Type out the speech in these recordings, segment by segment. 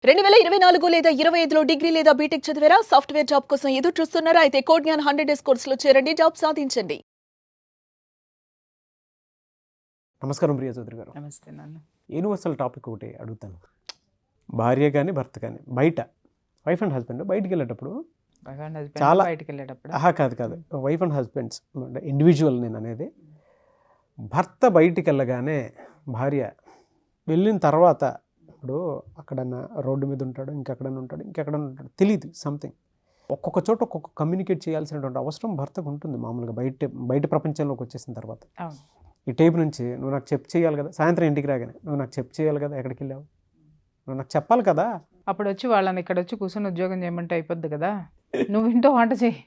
2024 లేదా 25లో డిగ్రీ లేదా బీటెక్ చదివారా? సాఫ్ట్‌వేర్ జాబ్ కోసం ఎదురు చూస్తున్నారా? అయితే కోడ్ జ్ఞాన్ 100 డేస్ కోర్సులో చేరండి, జాబ్ సాధించండి. నమస్కారం ప్రియ చౌదరి గారు. నమస్తే నాన్న. యూనివర్సల్ టాపిక్ ఒకటి అడుగుతాను. భార్య కానీ భర్త కానీ బయట వైఫ్ అండ్ హస్బెండ్ బయటికి వెళ్ళేటప్పుడు చాలా బయటికి వెళ్ళేటప్పుడు కాదు వైఫ్ అండ్ హస్బెండ్స్ ఇండివిజువల్ నేను అనేది, భర్త బయటికి వెళ్ళగానే భార్య వెళ్ళిన తర్వాత ఇప్పుడు అక్కడన్నా రోడ్డు మీద ఉంటాడు, ఇంకెక్కడన్నా ఉంటాడు, తెలియదు సంథింగ్. ఒక్కొక్క చోట ఒక్కొక్క కమ్యూనికేట్ చేయాల్సినటువంటి అవసరం భర్తకు ఉంటుంది మామూలుగా బయట ప్రపంచంలోకి వచ్చేసిన తర్వాత. ఈ టైప్ నుంచి నువ్వు నాకు చెప్పు చేయాలి కదా, సాయంత్రం ఇంటికి రాగానే నువ్వు నాకు చెప్పు చేయాలి కదా, ఎక్కడికి వెళ్ళావు నువ్వు నాకు చెప్పాలి కదా. అప్పుడు వచ్చి వాళ్ళని ఇక్కడ వచ్చి కూర్చొని ఉద్యోగం చేయమంటే అయిపోద్ది కదా. నువ్వు ఇంటో వంట చేయి,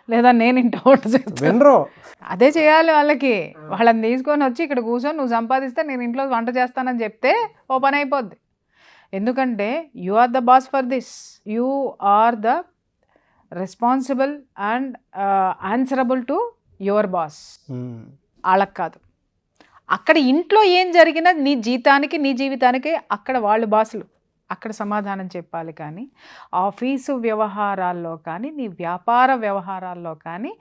లేదా నేను ఇంటో వంట చేస్తాను, వినరో అదే చేయాలి వాళ్ళకి. వాళ్ళని తీసుకొని వచ్చి ఇక్కడ కూర్చొని నువ్వు సంపాదిస్తే నేను ఇంట్లో వంట చేస్తానని చెప్తే ఓ పని అయిపోద్ది. ఎందుకంటే you are the boss for this, you are the responsible and answerable to your boss. వాళ్ళకి కాదు. అక్కడ ఇంట్లో ఏం జరిగినా నీ జీతానికి నీ జీవితానికి అక్కడ వాళ్ళు బాసులు, అక్కడ సమాధానం చెప్పాలి. కానీ ఆఫీసు వ్యవహారాల్లో కానీ నీ వ్యాపార వ్యవహారాల్లో కానీ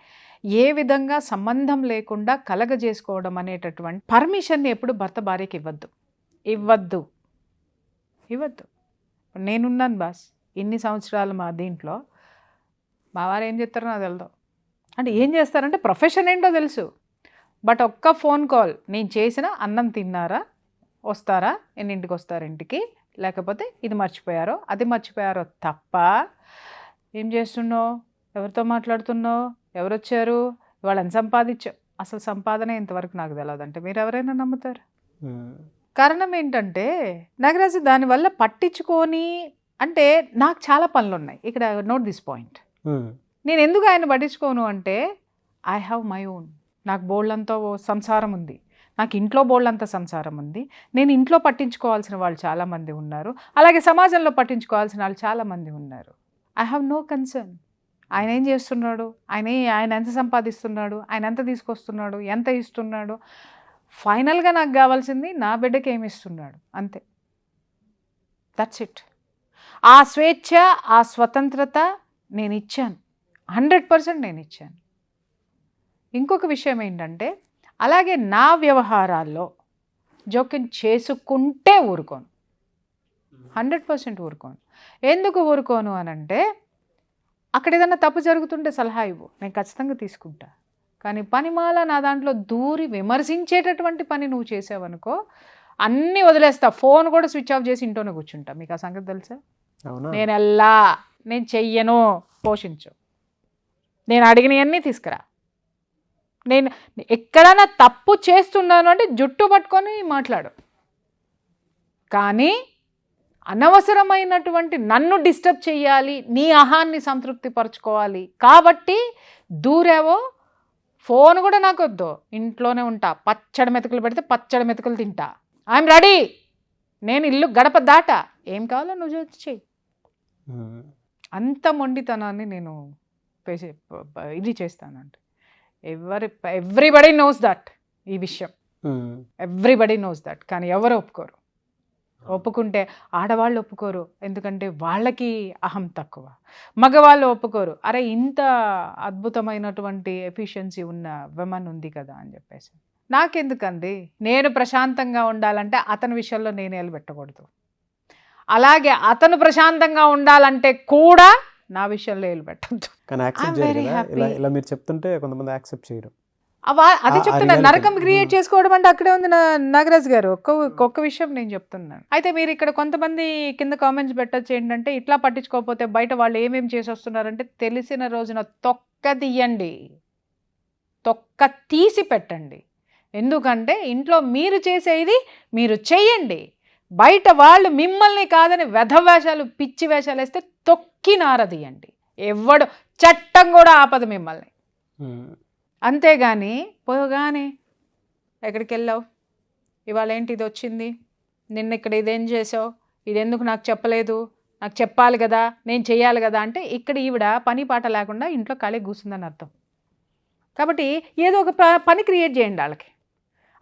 ఏ విధంగా సంబంధం లేకుండా కలగజేసుకోవడం అనేటటువంటి పర్మిషన్ని ఎప్పుడు భర్త భార్యకి ఇవ్వద్దు. నేనున్నాను బాస్ ఇన్ని సంవత్సరాలు మా దీంట్లో, మా వారు ఏం చేస్తారో నాకు తెలియదు. అంటే ఏం చేస్తారంటే ప్రొఫెషన్ ఏంటో తెలుసు, బట్ ఒక్క ఫోన్ కాల్ నేను చేసిన అన్నం తిన్నారా, వస్తారా, ఎన్నింటికి వస్తారు ఇంటికి, లేకపోతే ఇది మర్చిపోయారో అది మర్చిపోయారో తప్ప ఏం చేస్తున్నావు, ఎవరితో మాట్లాడుతున్నావు, ఎవరు వచ్చారు, వాళ్ళని సంపాదించావు, అసలు సంపాదన ఇంతవరకు నాకు తెలియదు అంటే మీరు ఎవరైనా నమ్ముతారు? కారణం ఏంటంటే నాగరాజు దానివల్ల పట్టించుకొని, అంటే నాకు చాలా పనులు ఉన్నాయి ఇక్కడ, నోట్ దిస్ పాయింట్. నేను ఎందుకు ఆయన పట్టించుకోను అంటే ఐ హ్యావ్ మై ఓన్, నాకు బోళ్ళంతా సంసారం ఉంది, నాకు ఇంట్లో బోళ్ళంత సంసారం ఉంది, నేను ఇంట్లో పట్టించుకోవాల్సిన వాళ్ళు చాలామంది ఉన్నారు, అలాగే సమాజంలో పట్టించుకోవాల్సిన వాళ్ళు చాలామంది ఉన్నారు. I have no concern. ఆయన ఏం చేస్తున్నాడు, ఆయన ఎంత సంపాదిస్తున్నాడు, ఆయన ఎంత తీసుకొస్తున్నాడు, ఎంత ఇస్తున్నాడు, ఫైనల్గా నాకు కావాల్సింది నా బిడ్డకి ఏమి ఇస్తున్నాడు, అంతే. That's it. ఆ స్వేచ్ఛ, ఆ స్వతంత్రత నేను ఇచ్చాను, 100% నేను ఇచ్చాను. ఇంకొక విషయం ఏంటంటే అలాగే నా వ్యవహారాల్లో జోక్యం చేసుకుంటే ఊరుకోను, 100% ఊరుకోను. ఎందుకు ఊరుకోను అనంటే అక్కడ ఏదైనా తప్పు జరుగుతుంటే సలహా ఇవ్వు, నేను ఖచ్చితంగా తీసుకుంటా. కానీ పనిమాల నా దాంట్లో దూరి విమర్శించేటటువంటి పని నువ్వు చేసావనుకో అన్నీ వదిలేస్తా, ఫోన్ కూడా స్విచ్ ఆఫ్ చేసి ఇంట్లోనే కూర్చుంటా. మీకు ఆ సంగతి తెలుసా? నేను చెయ్యను, పోషించు, నేను అడిగినవన్నీ తీసుకురా. నేను ఎక్కడైనా తప్పు చేస్తున్నాను అంటే జుట్టు పట్టుకొని మాట్లాడు, కానీ అనవసరమైనటువంటి నన్ను డిస్టర్బ్ చేయాలి, నీ అహాన్ని సంతృప్తి పరచుకోవాలి కాబట్టి దూరావో, ఫోన్ కూడా నాకు వద్దు, ఇంట్లోనే ఉంటా. పచ్చడి మెతుకులు పెడితే పచ్చడి మెతుకులు తింటా. ఐఎమ్ రెడీ, నేను ఇల్లు గడప దాటా, ఏం కావాలో నువ్వు చెయ్యి. అంత మొండితనాన్ని నేను ఇది చేస్తానంటే ఎవ్రీబడి నోస్ దట్, ఈ విషయం ఎవ్రీబడి నోస్ దట్. కానీ ఎవరు ఒప్పుకోరు. ఒప్పుకుంటే ఆడవాళ్ళు ఒప్పుకోరు, ఎందుకంటే వాళ్ళకి అహం తక్కువ. మగవాళ్ళు ఒప్పుకోరు, అరే ఇంత అద్భుతమైనటువంటి ఎఫిషియన్సీ ఉన్న విమన్ ఉంది కదా అని చెప్పేసి. నాకెందుకండి, నేను ప్రశాంతంగా ఉండాలంటే అతని విషయంలో నేను ఏలు పెట్టకూడదు, అలాగే అతను ప్రశాంతంగా ఉండాలంటే కూడా నా విషయంలో ఏలు పెట్టద్దు. ఇలా మీరు చెప్తుంటే కొంతమంది యాక్సెప్ట్ చేయరు. అదే చెప్తున్నా, నరకం క్రియేట్ చేసుకోవడం అంటే అక్కడే ఉంది నాగరాజ్ గారు. ఒక్క విషయం నేను చెప్తున్నాను. అయితే మీరు ఇక్కడ కొంతమంది కింద కామెంట్స్ పెట్టచ్చు ఏంటంటే, ఇట్లా పట్టించుకోకపోతే బయట వాళ్ళు ఏమేమి చేసి వస్తున్నారంటే తెలిసిన రోజున తొక్క తీయండి, తొక్క తీసి పెట్టండి. ఎందుకంటే ఇంట్లో మీరు చేసేది మీరు చెయ్యండి, బయట వాళ్ళు మిమ్మల్ని కాదని వెధవేషాలు పిచ్చి వేషాలు వేస్తే తొక్కి నారదీయండి. ఎవడు చట్టం కూడా ఆపదు మిమ్మల్ని. అంతేగాని పోగానే ఎక్కడికి వెళ్ళావు, ఇవాళ ఏంటి ఇది వచ్చింది, నిన్న ఇక్కడ ఇదేం చేసావు, ఇది ఎందుకు నాకు చెప్పలేదు, నాకు చెప్పాలి కదా, నేను చెయ్యాలి కదా అంటే ఇక్కడ ఈవిడ పని పాట లేకుండా ఇంట్లో ఖాళీ కూర్చుందని అర్థం. కాబట్టి ఏదో ఒక పని క్రియేట్ చేయండి వాళ్ళకి.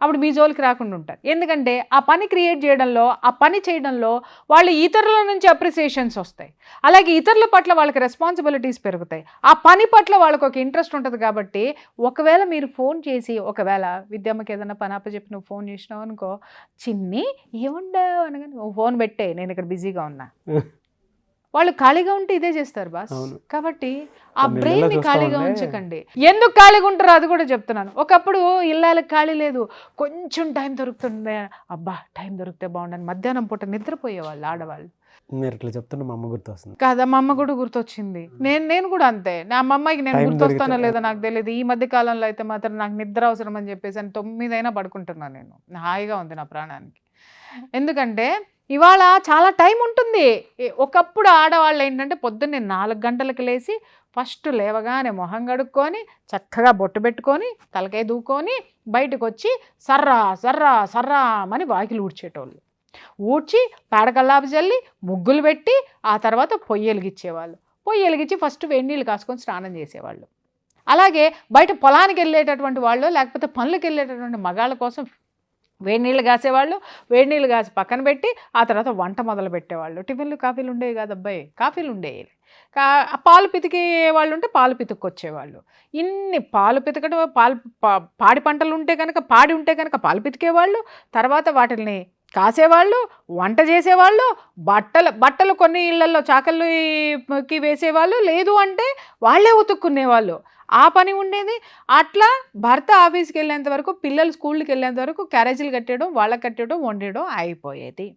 అప్పుడు మీ జోలికి రాకుండా ఉంటారు. ఎందుకంటే ఆ పని క్రియేట్ చేయడంలో, ఆ పని చేయడంలో వాళ్ళు ఇతరుల నుంచి అప్రిసియేషన్స్ వస్తాయి. అలాగే ఇతరుల పట్ల వాళ్ళకి రెస్పాన్సిబిలిటీస్ పెరుగుతాయి. ఆ పని పట్ల వాళ్ళకి ఒక ఇంట్రెస్ట్ ఉంటుంది. కాబట్టి ఒకవేళ మీరు ఫోన్ చేసి, ఒకవేళ విద్యమ్మకి ఏదైనా పని అప్పచెప్పి నువ్వు ఫోన్ చేసినావు అనుకో, చిన్ని ఏముండవు అనగానే నువ్వు ఫోన్ పెట్టే, నేను ఇక్కడ బిజీగా ఉన్నా. వాళ్ళు ఖాళీగా ఉంటే ఇదే చేస్తారు బాస్. కాబట్టి ఆ బ్రెయిన్ ని ఖాళీగా ఉంచకండి. ఎందుకు ఖాళీగా ఉంటారో అది కూడా చెప్తున్నాను. ఒకప్పుడు ఇళ్ళకి ఖాళీ లేదు, కొంచెం టైం దొరుకుతుంది, అబ్బా టైం దొరికితే బాగుండని మధ్యాహ్నం పూట నిద్రపోయేవాళ్ళు ఆడవాళ్ళు. మీరు ఇట్లా చెప్తున్నా మా అమ్మ గుర్తొస్తుంది కదా, మా అమ్మ కూడా గుర్తొచ్చింది. నేను కూడా అంతే. నా అమ్మాయికి నేను గుర్తొస్తానో లేదో నాకు తెలియదు. ఈ మధ్య కాలంలో అయితే మాత్రం నాకు నిద్ర అవసరం అని చెప్పేసి 9 అయినా పడుకుంటున్నాను. నేను హాయిగా ఉంది నా ప్రాణానికి. ఎందుకంటే ఇవాళ చాలా టైం ఉంటుంది. ఒకప్పుడు ఆడవాళ్ళు ఏంటంటే పొద్దున్నే 4 గంటలకు లేచి ఫస్ట్ లేవగానే మొహం కడుక్కొని చక్కగా బొట్టు పెట్టుకొని తలకాయ దూకొని బయటకు వచ్చి సర్రా సర్రా సర్రా అని వాకిలు ఊడ్చేటోళ్ళు. ఊడ్చి పేడకల్లాపు చల్లి ముగ్గులు పెట్టి ఆ తర్వాత పొయ్యి వెలిగించేవాళ్ళు. పొయ్యి వెలిగించి ఫస్ట్ వేడి నీళ్ళు కాసుకొని స్నానం చేసేవాళ్ళు. అలాగే బయట పొలానికి వెళ్ళేటటువంటి వాళ్ళు, లేకపోతే పనులకు వెళ్ళేటటువంటి మగాళ్ళ కోసం వేడి నీళ్ళు కాసేవాళ్ళు. వేడి నీళ్ళు కాసి పక్కన పెట్టి ఆ తర్వాత వంట మొదలు పెట్టేవాళ్ళు. టిఫిన్లు కాఫీలు ఉండేవి కాదు అబ్బాయి, కాఫీలు ఉండేవి. పాలు పితికే వాళ్ళు ఉంటే పాలు పితుక్కొచ్చేవాళ్ళు. ఇన్ని పాలు పితకడం, పాడి పంటలు ఉంటే కనుక, పాడి ఉంటే కనుక పాలు పితికేవాళ్ళు. తర్వాత వాటిని కాసేవాళ్ళు, వంట చేసేవాళ్ళు, బట్టలు కొన్ని ఇళ్లలో చాకళ్ళకి వేసేవాళ్ళు, లేదు అంటే వాళ్ళే ఉతుక్కునేవాళ్ళు. ఆ పని ఉండేది. అట్లా భర్త ఆఫీస్కి వెళ్ళేంత వరకు, పిల్లలు స్కూల్కి వెళ్ళేంత వరకు క్యారేజీలు కట్టేయడం, వాళ్ళకి కట్టేయడం, వండేయడం అయిపోయేది.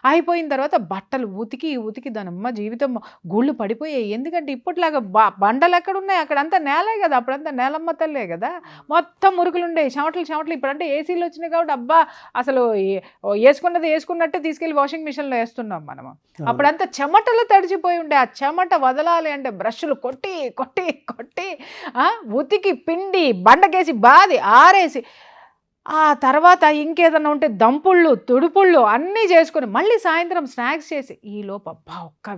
అయిపోయిన తర్వాత బట్టలు ఉతికి దానమ్మ జీవితం గూళ్ళు పడిపోయాయి. ఎందుకంటే ఇప్పట్లాగా బండలు ఎక్కడున్నాయి, అక్కడంతా నేలే కదా, అప్పుడంతా నేలమ్మ తల్లే కదా, మొత్తం మురుకులు ఉండేవి, చెమటలు. ఇప్పుడంటే ఏసీలు వచ్చినాయి కాబట్టి అబ్బా అసలు వేసుకున్నట్టే తీసుకెళ్ళి వాషింగ్ మిషన్లో వేస్తున్నాం మనము. అప్పుడంతా చెమటలు తడిచిపోయి ఉండే. ఆ చెమట వదలాలి అంటే బ్రష్లు కొట్టి కొట్టి కొట్టి ఉతికి పిండి బండకేసి బాది ఆరేసి ఆ తర్వాత ఇంకేదన్నా ఉంటే దంపుళ్ళు తుడుపుళ్ళు అన్నీ చేసుకొని మళ్ళీ సాయంత్రం స్నాక్స్ చేసి ఈలోపు అబ్బా ఒక్క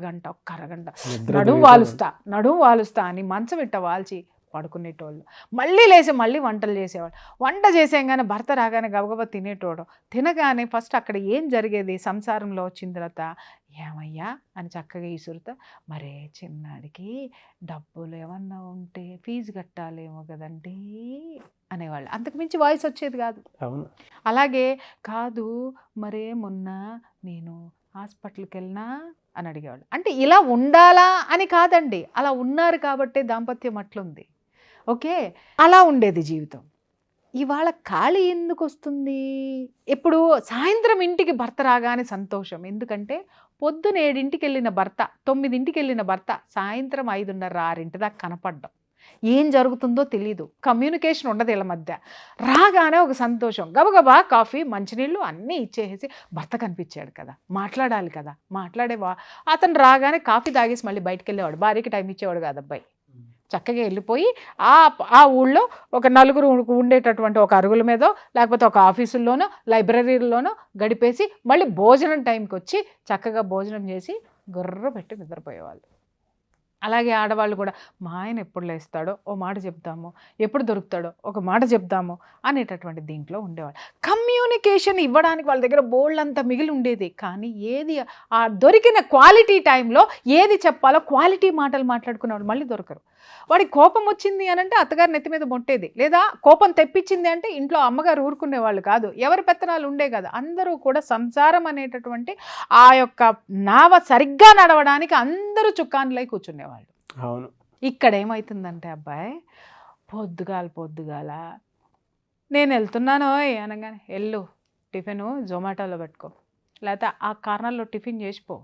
అరగంట నడుము వాలుస్తా అని మంచం ఇట్ట వాల్చి పడుకునేటోళ్ళు. మళ్ళీ లేచి మళ్ళీ వంటలు చేసేవాళ్ళు. వంట చేసేగానే భర్త రాగానే గబగబా తినేటోడు. తినగానే ఫస్ట్ అక్కడ ఏం జరిగేది, సంసారంలో వచ్చిన తర్వాత ఏమయ్యా అని చక్కగా ఈసురుతా, మరే చిన్నాడికి డబ్బులు ఏమన్నా ఉంటే ఫీజు కట్టాలేమో కదండి అనేవాళ్ళు. అంతకుమించి వాయిస్ వచ్చేది కాదు. అలాగే కాదు మరే మొన్న నేను హాస్పిటల్కి వెళ్ళినా అని అడిగేవాళ్ళు. అంటే ఇలా ఉండాలా అని కాదండి, అలా ఉన్నారు కాబట్టే దాంపత్యం అట్లుంది. ఓకే, అలా ఉండేది జీవితం. ఇవాళ ఖాళీ ఎందుకు వస్తుంది? ఇప్పుడు సాయంత్రం ఇంటికి భర్త రాగానే సంతోషం. ఎందుకంటే పొద్దున 7ంటికి వెళ్ళిన భర్త, 9ంటికి వెళ్ళిన భర్త సాయంత్రం 5:30, 6 దాకా కనపడ్డం. ఏం జరుగుతుందో తెలీదు, కమ్యూనికేషన్ ఉండదు వీళ్ళ మధ్య. రాగానే ఒక సంతోషం, గబగబా కాఫీ మంచినీళ్ళు అన్నీ ఇచ్చేసి భర్త కనిపించాడు కదా, మాట్లాడాలి కదా, అతను రాగానే కాఫీ తాగేసి మళ్ళీ బయటకు వెళ్ళేవాడు. భార్యకి టైం ఇచ్చేవాడు కాదు అబ్బాయి. చక్కగా వెళ్ళిపోయి ఆ ఊళ్ళో ఒక 4 ఉండేటటువంటి ఒక అరుగుల మీదో లేకపోతే ఒక ఆఫీసుల్లోనో లైబ్రరీలోనో గడిపేసి మళ్ళీ భోజనం టైంకి వచ్చి చక్కగా భోజనం చేసి గుర్ర పెట్టి నిద్రపోయేవాళ్ళు. అలాగే ఆడవాళ్ళు కూడా మా ఆయన ఎప్పుడు లేస్తాడో ఓ మాట చెప్తాము, ఎప్పుడు దొరుకుతాడో ఒక మాట చెప్తాము అనేటటువంటి దీంట్లో ఉండేవాళ్ళు. కమ్యూనికేషన్ ఇవ్వడానికి వాళ్ళ దగ్గర బోల్డంతా మిగిలి ఉండేది. కానీ ఏది ఆ దొరికిన క్వాలిటీ టైంలో ఏది చెప్పాలో క్వాలిటీ మాటలు మాట్లాడుకునేవాళ్ళు మళ్ళీ దొరకరు. వాడికి కోపం వచ్చింది అని అంటే అత్తగారు నెత్తి మీద మొట్టేది, లేదా కోపం తెప్పించింది అంటే ఇంట్లో అమ్మగారు ఊరుకునేవాళ్ళు కాదు. ఎవరి పెత్తనాలు ఉండే కాదు. అందరూ కూడా సంసారం అనేటటువంటి ఆ యొక్క నావ సరిగ్గా నడవడానికి అందరూ చుక్కాన్లై కూర్చునేవాళ్ళు. అవును. ఇక్కడ ఏమవుతుందంటే అబ్బాయి పొద్దుగాల నేను వెళ్తున్నాను అనగానే వెళ్ళు టిఫిన్ జొమాటోలో పెట్టుకో, లేకపోతే ఆ కార్నర్లో టిఫిన్ చేసిపో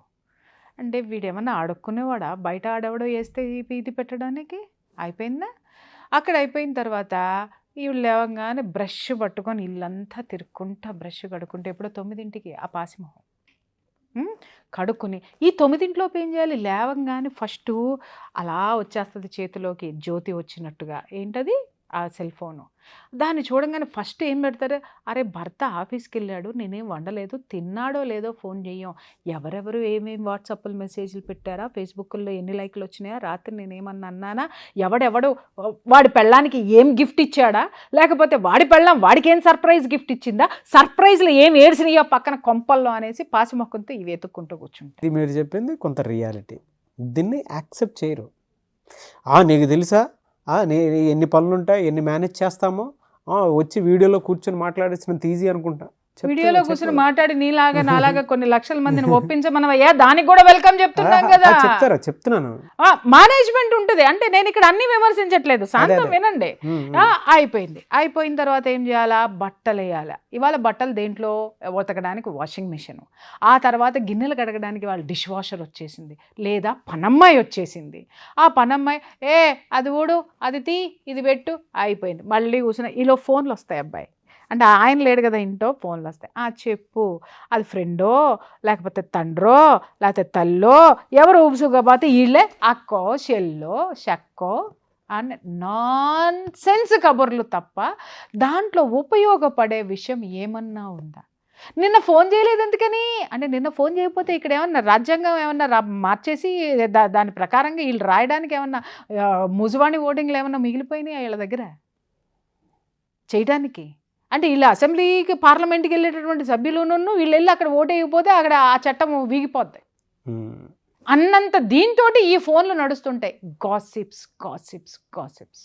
అంటే వీడేమన్నా అడుక్కునేవాడా? బయట ఆడెవడో వేస్తే ఇది పెట్టడానికి అయిపోయిందా? అక్కడ అయిపోయిన తర్వాత వీళ్ళు లేవగానే బ్రష్ పట్టుకొని ఇల్లంతా తిరుక్కుంటా బ్రష్ కడుక్కుంటే ఎప్పుడో 9ంటికి ఆ పాసిమొహం కడుక్కుని ఈ 9ంటిలోపు ఏం చేయాలి? లేవగానే ఫస్ట్ అలా వచ్చేస్తుంది చేతిలోకి జ్యోతి వచ్చినట్టుగా. ఏంటది? ఆ సెల్ ఫోను. దాన్ని చూడంగానే ఫస్ట్ ఏం పెడతారు, అరే భర్త ఆఫీస్కి వెళ్ళాడు, నేనేం వండలేదు, తిన్నాడో లేదో ఫోన్ చెయ్యం, ఎవరెవరు ఏమేమి వాట్సాప్లు మెసేజ్లు పెట్టారా, ఫేస్బుక్లో ఎన్ని లైక్లు వచ్చినాయా, రాత్రి నేనేమన్నా అన్నానా, ఎవడెవడు వాడి పెళ్ళానికి ఏం గిఫ్ట్ ఇచ్చాడా, లేకపోతే వాడి పెళ్ళాం వాడికి ఏం సర్ప్రైజ్ గిఫ్ట్ ఇచ్చిందా, సర్ప్రైజ్లు ఏం ఏడ్చినాయో పక్కన కొంపల్లో అనేసి పాసిమొక్కంతో ఇవి ఎత్తుక్కుంటూ కూర్చుంటాయి. ఇది మీరు చెప్పింది కొంత రియాలిటీ. దీన్ని యాక్సెప్ట్ చేయరు. నీకు తెలుసా, ఎన్ని పనులు ఉంటాయి, ఎన్ని మేనేజ్ చేస్తామో, వచ్చి వీడియోలో కూర్చొని మాట్లాడేసినంత ఈజీ అనుకుంటా. వీడియోలో కూర్చొని మాట్లాడి నీలాగా నాలాగా కొన్ని లక్షల మందిని ఒప్పించమనవయ్యా, దానికి కూడా వెల్కమ్ చెప్తున్నాం కదా. చెప్తున్నాను, మేనేజ్మెంట్ ఉంటుంది. అంటే నేను ఇక్కడ అన్ని విమర్శించట్లేదు, శాంతం వినండి. అయిపోయిన తర్వాత ఏం చేయాలా, బట్టలు వేయాలా. ఇవాళ బట్టలు దేంట్లో ఉతకడానికి వాషింగ్ మిషన్, ఆ తర్వాత గిన్నెలు కడగడానికి వాళ్ళ డిష్ వాషర్ వచ్చేసింది, లేదా పనమ్మాయి వచ్చేసింది. ఆ పనమ్మాయి అది ఊడు, అది తీ, ఇది పెట్టు, అయిపోయింది. మళ్ళీ కూర్చున్న ఈలో ఫోన్లు వస్తాయి. అబ్బాయి అంటే ఆయన లేడు కదా ఇంట్లో, ఫోన్లు వస్తాయి. చెప్పు, అది ఫ్రెండో లేకపోతే తండ్రో లేకపోతే తల్లో, ఎవరు ఊపుసుకపోతే వీళ్ళే అక్కో చెల్లో షక్కో అండ్ నాన్ సెన్స్ కబుర్లు తప్ప దాంట్లో ఉపయోగపడే విషయం ఏమన్నా ఉందా? నిన్న ఫోన్ చేయలేదు ఎందుకని అంటే, నిన్న ఫోన్ చేయకపోతే ఇక్కడ ఏమన్నా రాజ్యాంగం ఏమన్నా మార్చేసి దాని ప్రకారంగా వీళ్ళు రాయడానికి ఏమన్నా ముజువాణి ఓటింగ్లు ఏమన్నా మిగిలిపోయినాయి వీళ్ళ దగ్గర చేయడానికి? అంటే వీళ్ళు అసెంబ్లీకి పార్లమెంట్కి వెళ్ళేటటువంటి సభ్యులను వీళ్ళు వెళ్ళి అక్కడ ఓటు వేయకపోతే అక్కడ ఆ చట్టం వీగిపోద్ది అన్నంత దీంతో ఈ ఫోన్లు నడుస్తుంటాయి. Gossips gossips gossips.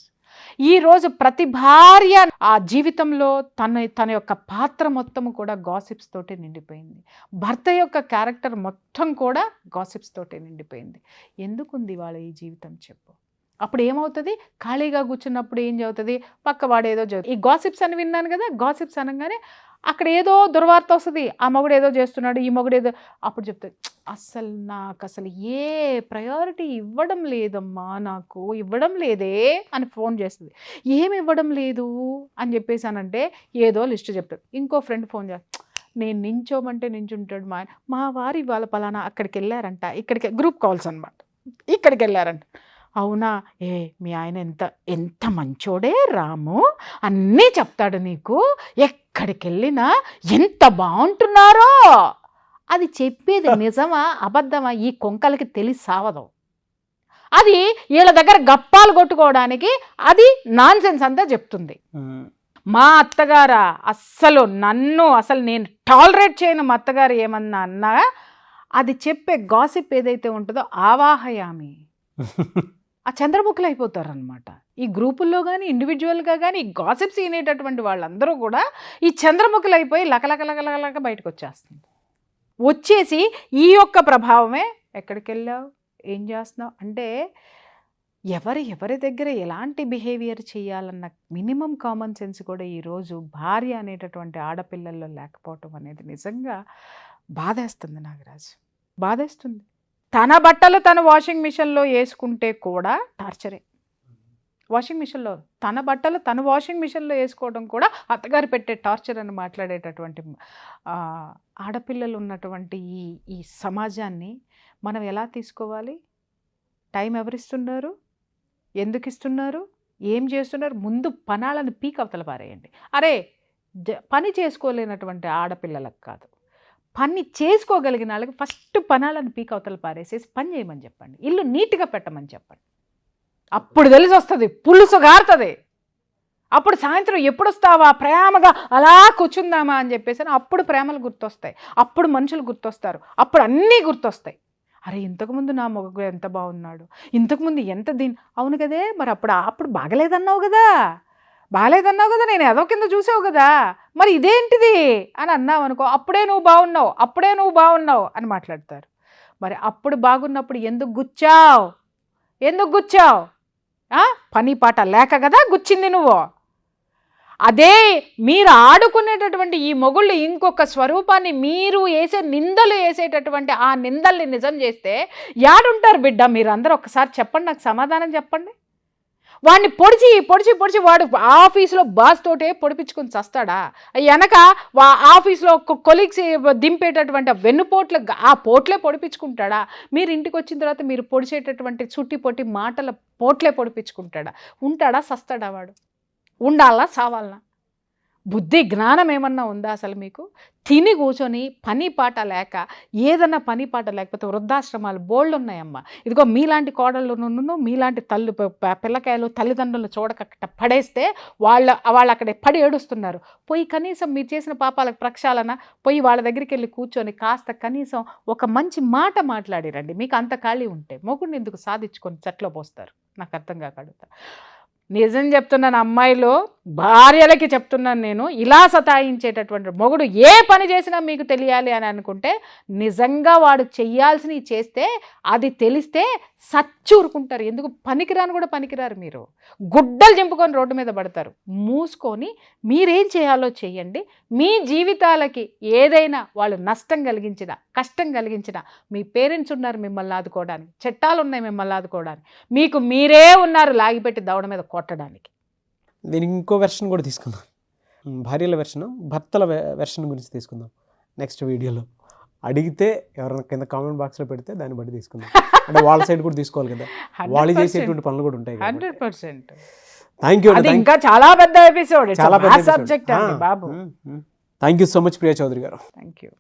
ఈరోజు ప్రతి భార్య ఆ జీవితంలో తన యొక్క పాత్ర మొత్తం కూడా గాసిప్స్ తోటి నిండిపోయింది. భర్త యొక్క క్యారెక్టర్ మొత్తం కూడా గాసిప్స్ తోటి నిండిపోయింది. ఎందుకుంది వాళ్ళ ఈ జీవితం చెప్పు? అప్పుడు ఏమవుతుంది, ఖాళీగా కూర్చున్నప్పుడు ఏం చదువుతుంది, పక్కవాడు ఏదో చదువుతుంది. ఈ గాసిప్స్ అని విన్నాను కదా, గాసిప్స్ అనగానే అక్కడ ఏదో దుర్వార్త వస్తుంది, ఆ మొగుడు ఏదో చేస్తున్నాడు, ఈ మొగుడు ఏదో, అప్పుడు చెప్తుంది నాకు అసలు ఏ ప్రయారిటీ ఇవ్వడం లేదమ్మా, నాకు ఇవ్వడం లేదే అని ఫోన్ చేస్తుంది. ఏమి ఇవ్వడం లేదు అని చెప్పేసానంటే ఏదో లిస్ట్ చెప్తాడు. ఇంకో ఫ్రెండ్ ఫోన్ చేస్తాడు, నేను నించోమంటే నించుంటాడు మా వారు ఇవాళ పలానా అక్కడికి వెళ్ళారంట, ఇక్కడికి గ్రూప్ కాల్స్ అనమాట, ఇక్కడికి వెళ్ళారంట. అవునా, మీ ఆయన ఎంత మంచోడే రాము, అన్నీ చెప్తాడు నీకు, ఎక్కడికి వెళ్ళినా ఎంత బాగుంటున్నారో. అది చెప్పేది నిజమా అబద్ధమా ఈ కొంకలకి తెలిసి సావదు. అది వీళ్ళ దగ్గర గప్పాలు కొట్టుకోవడానికి అది నాన్ సెన్స్ అంతా చెప్తుంది. మా అత్తగారా అస్సలు నేను టాలరేట్ చేయను. మా అత్తగారు ఏమన్నా అన్నా అది చెప్పే గాసిప్ ఏదైతే ఉంటుందో ఆవాహయామి ఆ చంద్రముఖులు అయిపోతారనమాట. ఈ గ్రూపుల్లో కానీ ఇండివిజువల్గా కానీ ఈ గాసిప్స్ వినేటటువంటి వాళ్ళందరూ కూడా ఈ చంద్రముఖులు అయిపోయి లకలకలకలక బయటకు వచ్చేసి ఈ యొక్క ప్రభావమే ఎక్కడికి వెళ్ళావు, ఏం చేస్తున్నావు అంటే ఎవరి దగ్గర ఎలాంటి బిహేవియర్ చేయాలన్న మినిమం కామన్ సెన్స్ కూడా ఈరోజు భార్య అనేటటువంటి ఆడపిల్లల్లో లేకపోవటం అనేది నిజంగా బాధేస్తుంది. నాగరాజ్, బాధేస్తుంది. తన బట్టలు తను వాషింగ్ మిషన్లో వేసుకుంటే కూడా టార్చరే. వాషింగ్ మిషన్లో తన బట్టలు తను వాషింగ్ మిషన్లో వేసుకోవడం కూడా అత్తగారు పెట్టే టార్చర్ అని మాట్లాడేటటువంటి ఆడపిల్లలు ఉన్నటువంటి ఈ సమాజాన్ని మనం ఎలా తీసుకోవాలి? టైం ఎవరిస్తున్నారు, ఎందుకు ఇస్తున్నారు, ఏం చేస్తున్నారు? ముందు పనాలను పీక్ అవతల పారేయండి. అరే పని చేసుకోలేనటువంటి ఆడపిల్లలకు కాదు, పని చేసుకోగలిగిన వాళ్ళకి ఫస్ట్ పనాలను పీక్ అవతల పారేసేసి పని చేయమని చెప్పండి, ఇల్లు నీట్గా పెట్టమని చెప్పండి. అప్పుడు తెలిసి వస్తుంది, పులుసు గారుతుంది. అప్పుడు సాయంత్రం ఎప్పుడు వస్తావా, ప్రేమగా అలా కూర్చుందామా అని చెప్పేసి అప్పుడు ప్రేమలు గుర్తొస్తాయి, అప్పుడు మనుషులు గుర్తొస్తారు, అప్పుడు అన్నీ గుర్తొస్తాయి. అరే ఇంతకుముందు నా మొగ్గు ఎంత బాగున్నాడు, ఇంతకుముందు ఎంత అవును కదే, మరి అప్పుడు బాగలేదన్నావు కదా, నేను ఏదో కింద చూసావు కదా, మరి ఇదేంటిది అని అన్నావు అనుకో, అప్పుడే నువ్వు బాగున్నావు అని మాట్లాడతారు. మరి అప్పుడు బాగున్నప్పుడు ఎందుకు గుచ్చావు? పని పాట లేక కదా గుచ్చింది నువ్వు. అదే మీరు ఆడుకునేటటువంటి ఈ మొగుళ్ళు ఇంకొక స్వరూపాన్ని మీరు వేసేటటువంటి ఆ నిందల్ని నిజం చేస్తే యాడుంటారు బిడ్డ? మీరందరూ ఒక్కసారి చెప్పండి, నాకు సమాధానం చెప్పండి. వాడిని పొడిచి వాడు ఆఫీస్లో బాస్ తోటే పొడిపించుకొని చస్తాడా? వెనక ఆఫీస్లో కొలీగ్స్ దింపేటటువంటి వెన్నుపోట్ల ఆ పోట్లే పొడిపించుకుంటాడా? మీరు ఇంటికి వచ్చిన తర్వాత మీరు పొడిచేటటువంటి చుట్టి పొట్టి మాటల పోట్లే పొడిపించుకుంటాడా? ఉంటాడా, సస్తాడా వాడు? ఉండాలా సావాలనా? బుద్ధి జ్ఞానం ఏమన్నా ఉందా అసలు మీకు? తిని కూర్చొని పని పాట లేక, ఏదన్నా పని పాట లేకపోతే వృద్ధాశ్రమాలు బోల్డ్ ఉన్నాయమ్మా. ఇదిగో మీలాంటి కోడళ్ళు, మీలాంటి పిల్లకాయలు తల్లిదండ్రులు చూడక పడేస్తే వాళ్ళు అక్కడ పడి ఏడుస్తున్నారు. పోయి కనీసం మీరు చేసిన పాపాలకు ప్రక్షాళన పోయి వాళ్ళ దగ్గరికి వెళ్ళి కూర్చొని కాస్త కనీసం ఒక మంచి మాట మాట్లాడిరండి. మీకు అంత ఖాళీ ఉంటే మొగుడిని ఎందుకు సాధించుకొని చెట్లో పోస్తారు? నాకు అర్థం కాక అడుగుతా. నిజం చెప్తున్నాను అమ్మాయిలు, భార్యలకి చెప్తున్నాను నేను, ఇలా సతాయించేటటువంటి మొగుడు ఏ పని చేసినా మీకు తెలియాలి అని అనుకుంటే, నిజంగా వాడు చెయ్యాల్సినవి చేస్తే అది తెలిస్తే సచ్చూరుకుంటారు. ఎందుకు పనికిరాను కూడా పనికిరారు. మీరు గుడ్డలు చింపుకొని రోడ్డు మీద పడతారు. మూసుకొని మీరేం చేయాలో చెయ్యండి. మీ జీవితాలకి ఏదైనా వాళ్ళు నష్టం కలిగించినా, కష్టం కలిగించినా, మీ పేరెంట్స్ ఉన్నారు మిమ్మల్ని ఆదుకోవడానికి, చట్టాలు ఉన్నాయి మిమ్మల్ని ఆదుకోవడానికి, మీకు మీరే ఉన్నారు లాగిపెట్టి దవడ మీద కొట్టడానికి. దీనికి ఇంకో వెర్షన్ కూడా తీసుకుందాం. భార్యల వెర్షన్, భర్తల వెర్షన్ గురించి తీసుకుందాం నెక్స్ట్ వీడియోలో. అడిగితే ఎవరైనా కింద కామెంట్ బాక్స్లో పెడితే దాన్ని బట్టి తీసుకుందాం. అంటే వాళ్ళ సైడ్ కూడా తీసుకోవాలి కదా, వాళ్ళు చేసేటువంటి పనులు కూడా ఉంటాయి. 100%. Thank you. ఇంకా చాలా పెద్ద ఎపిసోడ్, చాలా పెద్ద సబ్జెక్ట్ అండి బాబు. Thank you so much Priya Chaudhary గారు. Thank you.